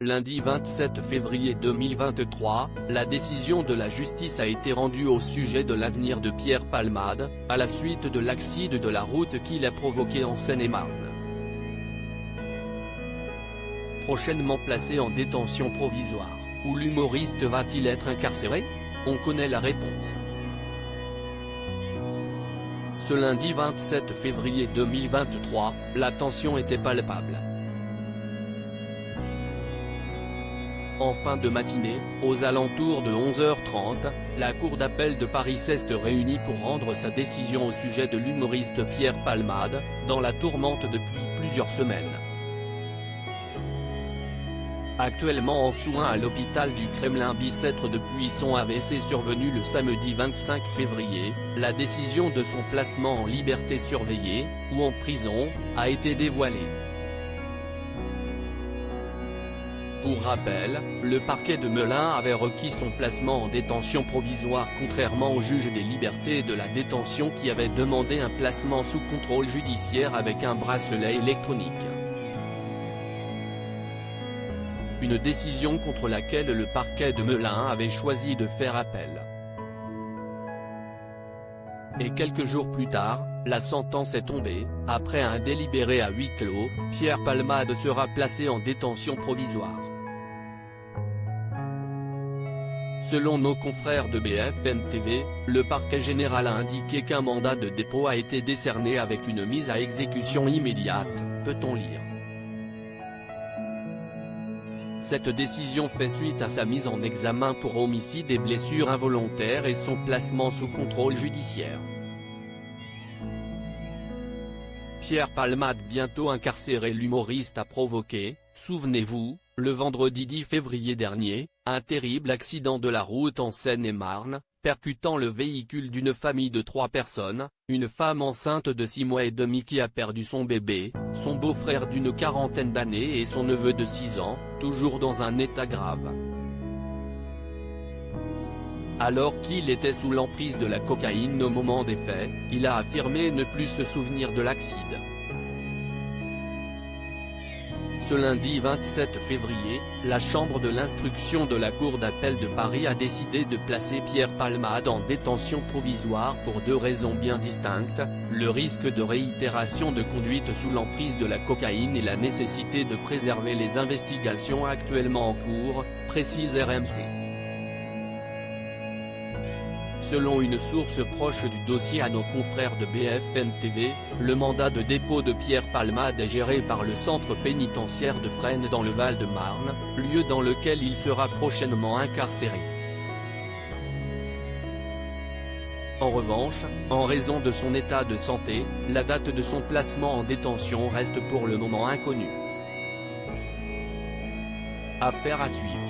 lundi 27 février 2023, la décision de la justice a été rendue au sujet de l'avenir de Pierre Palmade, à la suite de l'accident de la route qu'il a provoqué en Seine-et-Marne. Prochainement placé en détention provisoire, où l'humoriste va-t-il être incarcéré? On connaît la réponse. Ce lundi 27 février 2023, la tension était palpable. En fin de matinée, aux alentours de 11h30, la Cour d'appel de Paris s'est réunie pour rendre sa décision au sujet de l'humoriste Pierre Palmade, dans la tourmente depuis plusieurs semaines. Actuellement en soins à l'hôpital du Kremlin-Bicêtre depuis son AVC survenu le samedi 25 février, la décision de son placement en liberté surveillée, ou en prison, a été dévoilée. Pour rappel, le parquet de Melun avait requis son placement en détention provisoire contrairement au juge des libertés et de la détention qui avait demandé un placement sous contrôle judiciaire avec un bracelet électronique. Une décision contre laquelle le parquet de Melun avait choisi de faire appel. Et quelques jours plus tard, la sentence est tombée, après un délibéré à huis clos, Pierre Palmade sera placé en détention provisoire. Selon nos confrères de BFM TV, le parquet général a indiqué qu'un mandat de dépôt a été décerné avec une mise à exécution immédiate, peut-on lire. Cette décision fait suite à sa mise en examen pour homicide et blessures involontaires et son placement sous contrôle judiciaire. Pierre Palmade bientôt incarcéré. L'humoriste a provoqué, souvenez-vous, le vendredi 10 février dernier, un terrible accident de la route en Seine-et-Marne, percutant le véhicule d'une famille de 3 personnes, une femme enceinte de 6 mois et demi qui a perdu son bébé, son beau-frère d'une quarantaine d'années et son neveu de 6 ans, toujours dans un état grave. Alors qu'il était sous l'emprise de la cocaïne au moment des faits, il a affirmé ne plus se souvenir de l'accident. Ce lundi 27 février, la chambre de l'instruction de la Cour d'appel de Paris a décidé de placer Pierre Palmade en détention provisoire pour 2 raisons bien distinctes, le risque de réitération de conduite sous l'emprise de la cocaïne et la nécessité de préserver les investigations actuellement en cours, précise RMC. Selon une source proche du dossier à nos confrères de BFM TV, le mandat de dépôt de Pierre Palmade est géré par le centre pénitentiaire de Fresnes dans le Val-de-Marne, lieu dans lequel il sera prochainement incarcéré. En revanche, en raison de son état de santé, la date de son placement en détention reste pour le moment inconnue. Affaire à suivre.